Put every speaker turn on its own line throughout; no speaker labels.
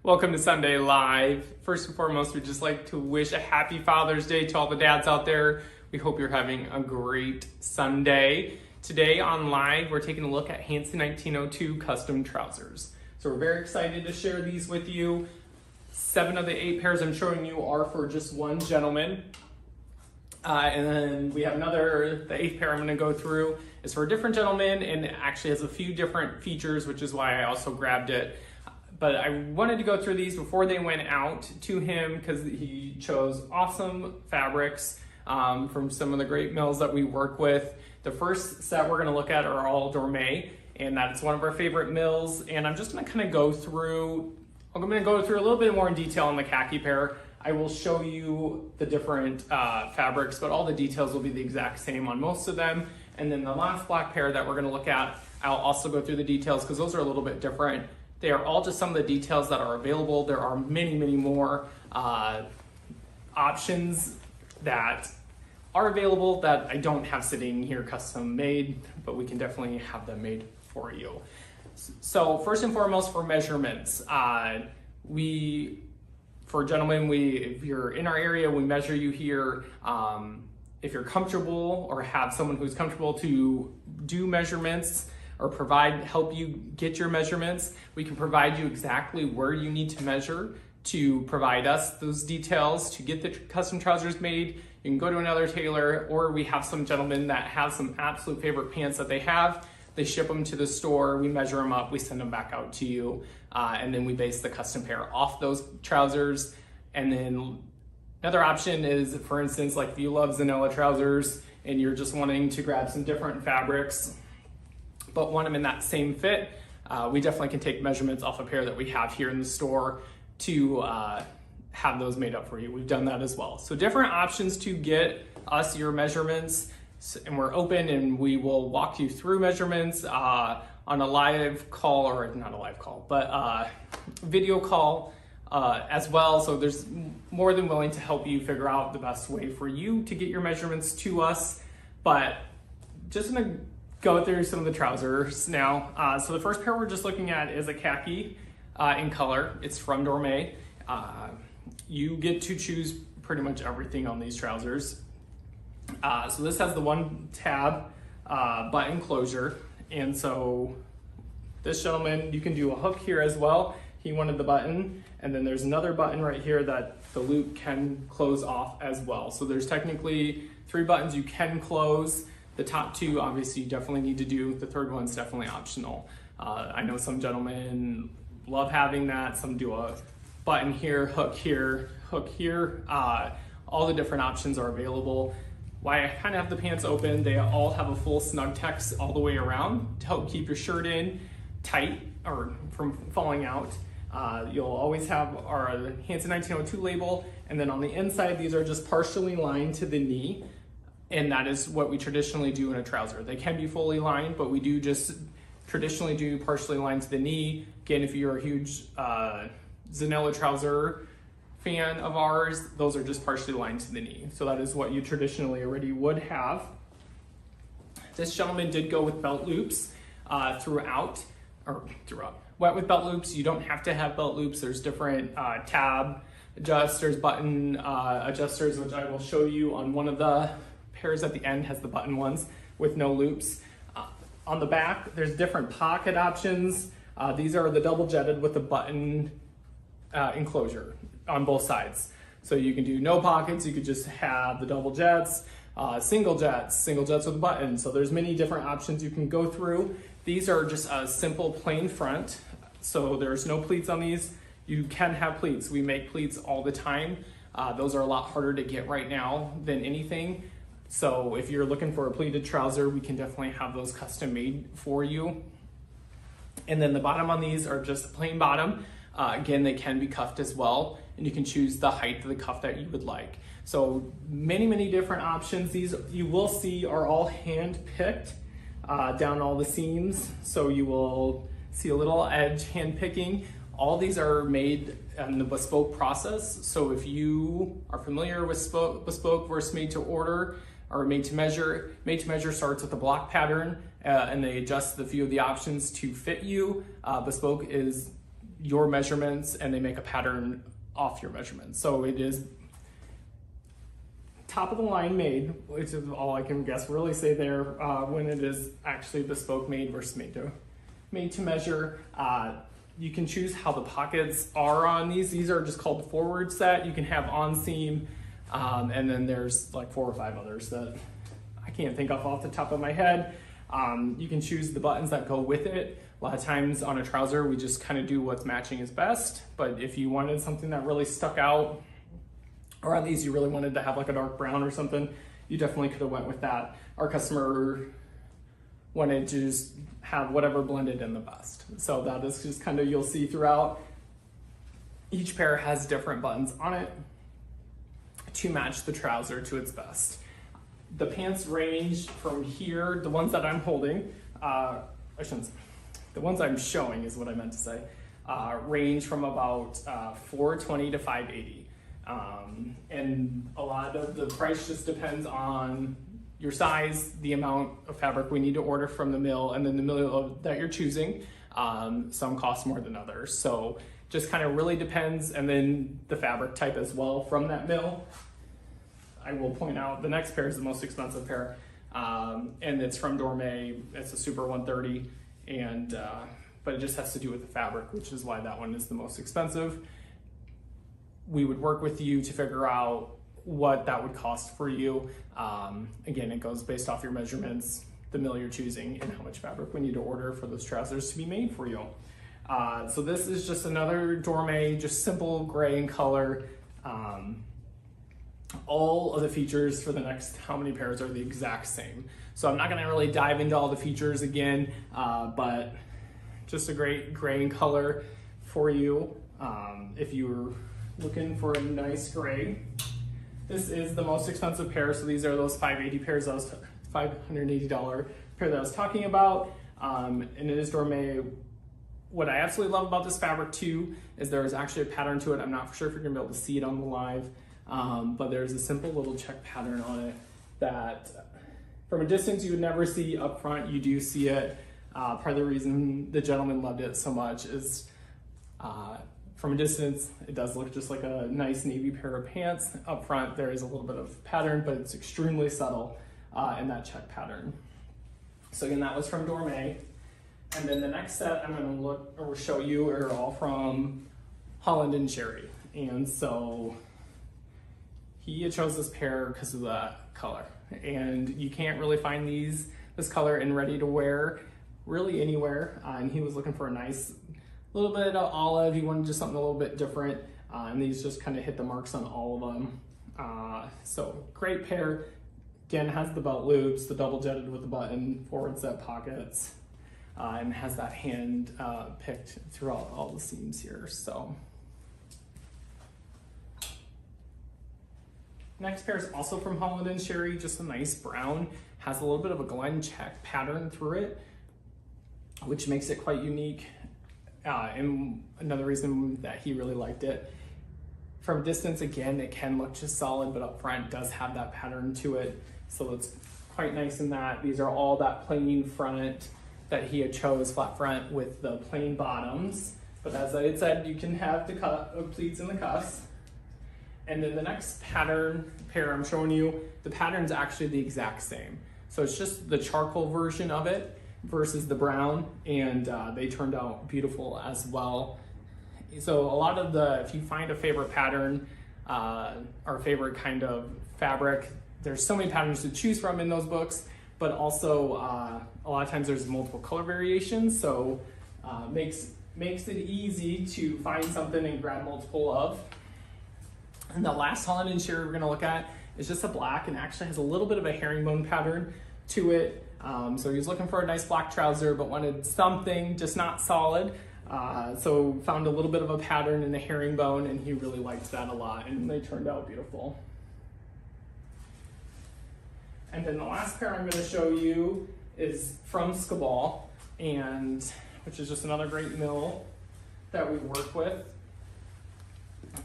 Welcome to Sunday Live. First and foremost, we'd just like to wish a happy Father's Day to all the dads out there. We hope you're having a great Sunday. Today on Live, we're taking a look at Hansen 1902 custom trousers. So we're very excited to share these with you. 7 of the 8 pairs I'm showing you are for just one gentleman. And then we have the 8th pair I'm going to go through is for a different gentleman and it actually has a few different features, which is why I also grabbed it. But I wanted to go through these before they went out to him because he chose awesome fabrics from some of the great mills that we work with. The first set we're going to look at are all Gourmet, and that's one of our favorite mills. And I'm just going to kind of go through, I'm going to go through a little bit more in detail on the Khaki pair. I will show you the different fabrics, but all the details will be the exact same on most of them. And then the last black pair that we're going to look at, I'll also go through the details because those are a little bit different. They are all just some of the details that are available. There are many, many more options that are available that I don't have sitting here custom made, but we can definitely have them made for you. So first and foremost, for measurements, for gentlemen, if you're in our area, we measure you here. If you're comfortable or have someone who's comfortable to do measurements, or help you get your measurements, we can provide you exactly where you need to measure to provide us those details to get the custom trousers made. You can go to another tailor, or we have some gentlemen that have some absolute favorite pants that they have. They ship them to the store, we measure them up, we send them back out to you, and then we base the custom pair off those trousers. And then another option is, for instance, like if you love vanilla trousers and you're just wanting to grab some different fabrics, but want them in that same fit, we definitely can take measurements off a pair that we have here in the store to have those made up for you. We've done that as well. So different options to get us your measurements, and we're open and we will walk you through measurements on a live call, or not a live call, but video call as well. So there's more than willing to help you figure out the best way for you to get your measurements to us. But just gonna go through some of the trousers now. So the first pair we're just looking at is a khaki in color. It's from Gourmet. You get to choose pretty much everything on these trousers. So this has the one tab button closure. And so this gentleman, you can do a hook here as well. He wanted the button, and then there's another button right here that the loop can close off as well. So there's technically 3 buttons you can close. The top 2, obviously, you definitely need to do. The third one's definitely optional. I know some gentlemen love having that. Some do a button here, hook here, hook here. All the different options are available. Why I kind of have the pants open, they all have a full snug text all the way around to help keep your shirt in tight or from falling out. You'll always have our Hansen 1902 label, and then on the inside, these are just partially lined to the knee. And that is what we traditionally do in a trouser. They can be fully lined, but we do just traditionally do partially lined to the knee. Again, if you're a huge Zanella trouser fan of ours, those are just partially lined to the knee. So that is what you traditionally already would have. This gentleman did go with belt loops throughout. Went with belt loops. You don't have to have belt loops. There's different tab adjusters, button adjusters, which I will show you on one of the pairs at the end. Has the button ones with no loops. On the back, there's different pocket options. These are the double jetted with the button enclosure on both sides. So you can do no pockets, you could just have the double jets, single jets with a button. So there's many different options you can go through. These are just a simple plain front. So there's no pleats on these. You can have pleats. We make pleats all the time. Those are a lot harder to get right now than anything. So if you're looking for a pleated trouser, we can definitely have those custom made for you. And then the bottom on these are just a plain bottom. Again, they can be cuffed as well, and you can choose the height of the cuff that you would like. So many, many different options. These you will see are all hand-picked down all the seams. So you will see a little edge hand picking. All these are made in the bespoke process. So if you are familiar with bespoke versus made to order, or made to measure starts with a block pattern and they adjust the few of the options to fit you. Bespoke is your measurements and they make a pattern off your measurements. So it is top of the line made, which is all I can really say there, when it is actually bespoke made versus made to measure. You can choose how the pockets are on these. These are just called forward set. You can have on seam, and then there's like 4 or 5 others that I can't think of off the top of my head. You can choose the buttons that go with it. A lot of times on a trouser, we just kind of do what's matching is best. But if you wanted something that really stuck out, or on these you really wanted to have like a dark brown or something, you definitely could have went with that. Our customer wanted to just have whatever blended in the best. So that is just kind of, you'll see throughout, each pair has different buttons on it to match the trouser to its best. The pants range from here, the ones that I'm holding, I shouldn't say, the ones I'm showing is what I meant to say, range from about $420 to $580. And a lot of the price just depends on your size, the amount of fabric we need to order from the mill, and then the mill that you're choosing. Some cost more than others. So just kind of really depends, and then the fabric type as well from that mill. I will point out the next pair is the most expensive pair, and it's from Gourmet. It's a Super 130, and but it just has to do with the fabric, which is why that one is the most expensive. We would work with you to figure out what that would cost for you. Again, it goes based off your measurements, the mill you're choosing, and how much fabric we need to order for those trousers to be made for you. So this is just another Gourmet, just simple gray in color. All of the features for the next how many pairs are the exact same. So I'm not gonna really dive into all the features again, but just a great gray in color for you. If you're looking for a nice gray, this is the most expensive pair. So these are those $580 pairs I was $580 pair that I was talking about, and it is Gourmet. What I absolutely love about this fabric too is there is actually a pattern to it. I'm not for sure if you're gonna be able to see it on the live, but there's a simple little check pattern on it that from a distance you would never see up front. You do see it. Part of the reason the gentleman loved it so much is from a distance, it does look just like a nice navy pair of pants. Up front, there is a little bit of pattern, but it's extremely subtle in that check pattern. So again, that was from Gourmet. And then the next set I'm gonna look or show you are all from Holland and Sherry. And so he chose this pair because of the color. And you can't really find this color in ready to wear really anywhere. And he was looking for a nice little bit of olive. He wanted just something a little bit different. And these just kind of hit the marks on all of them. So great pair. Again, has the belt loops, the double jetted with the button, forward set pockets, and has that hand picked throughout all the seams here. So next pair is also from Holland and Sherry, just a nice brown, has a little bit of a Glen check pattern through it, which makes it quite unique. And another reason that he really liked it. From a distance, again, it can look just solid, but up front does have that pattern to it. So it's quite nice in that. These are all that plain front that he had chose, flat front with the plain bottoms. But as I had said, you can have the pleats and the cuffs. And then the next pair I'm showing you, the pattern's actually the exact same. So it's just the charcoal version of it versus the brown, and they turned out beautiful as well. So a lot of if you find a favorite pattern or favorite kind of fabric, there's so many patterns to choose from in those books, but also a lot of times there's multiple color variations, so makes it easy to find something and grab multiple of. And the last Holland and Sherry we're gonna look at is just a black and actually has a little bit of a herringbone pattern to it. So he was looking for a nice black trouser, but wanted something just not solid. So found a little bit of a pattern in the herringbone, and he really liked that a lot, and they turned out beautiful. And then the last pair I'm going to show you is from Skoball, which is just another great mill that we work with.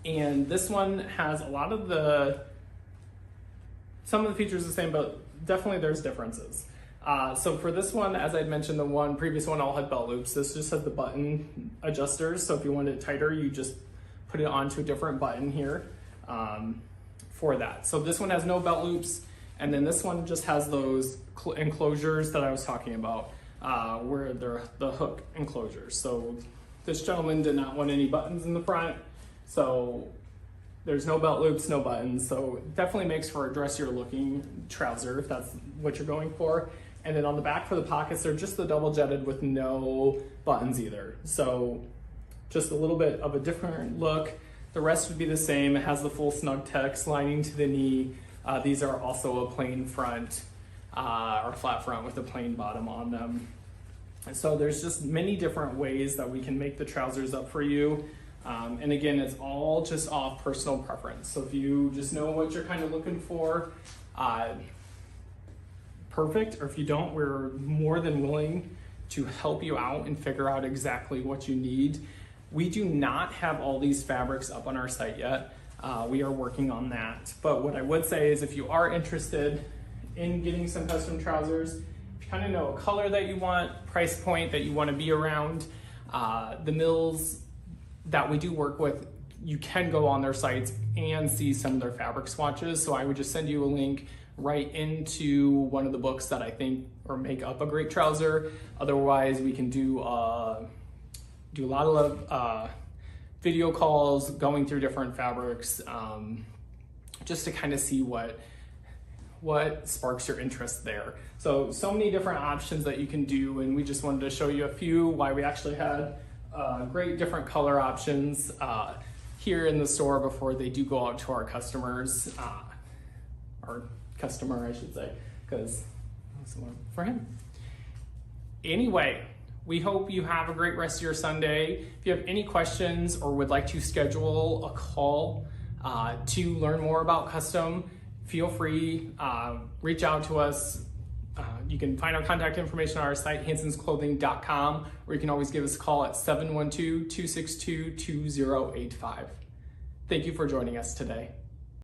And this one has a lot of some of the features the same, but definitely there's differences. So for this one, as I mentioned, the previous one all had belt loops. This just has the button adjusters. So if you want it tighter, you just put it onto a different button here for that. So this one has no belt loops. And then this one just has those enclosures that I was talking about, where they're the hook enclosures. So this gentleman did not want any buttons in the front. So there's no belt loops, no buttons. So it definitely makes for a dressier looking trouser if that's what you're going for. And then on the back for the pockets, they're just the double jetted with no buttons either. So just a little bit of a different look. The rest would be the same. It has the full snug text lining to the knee. These are also a plain front or flat front with a plain bottom on them. And so there's just many different ways that we can make the trousers up for you. And again, it's all just off personal preference. So if you just know what you're kind of looking for, perfect. Or if you don't, we're more than willing to help you out and figure out exactly what you need. We do not have all these fabrics up on our site yet. We are working on that. But what I would say is if you are interested in getting some custom trousers, if you kind of know a color that you want, price point that you want to be around, the mills that we do work with, you can go on their sites and see some of their fabric swatches. So I would just send you a link right into one of the books that I think or make up a great trouser. Otherwise, we can do a lot of video calls going through different fabrics just to kind of see what sparks your interest there. So many different options that you can do, and we just wanted to show you a few, why we actually had great different color options here in the store before they do go out to our customers, our customer, I should say, because that's one for him. Anyway, we hope you have a great rest of your Sunday. If you have any questions or would like to schedule a call to learn more about custom, feel free, reach out to us. You can find our contact information on our site, hansensclothing.com, or you can always give us a call at 712-262-2085. Thank you for joining us today.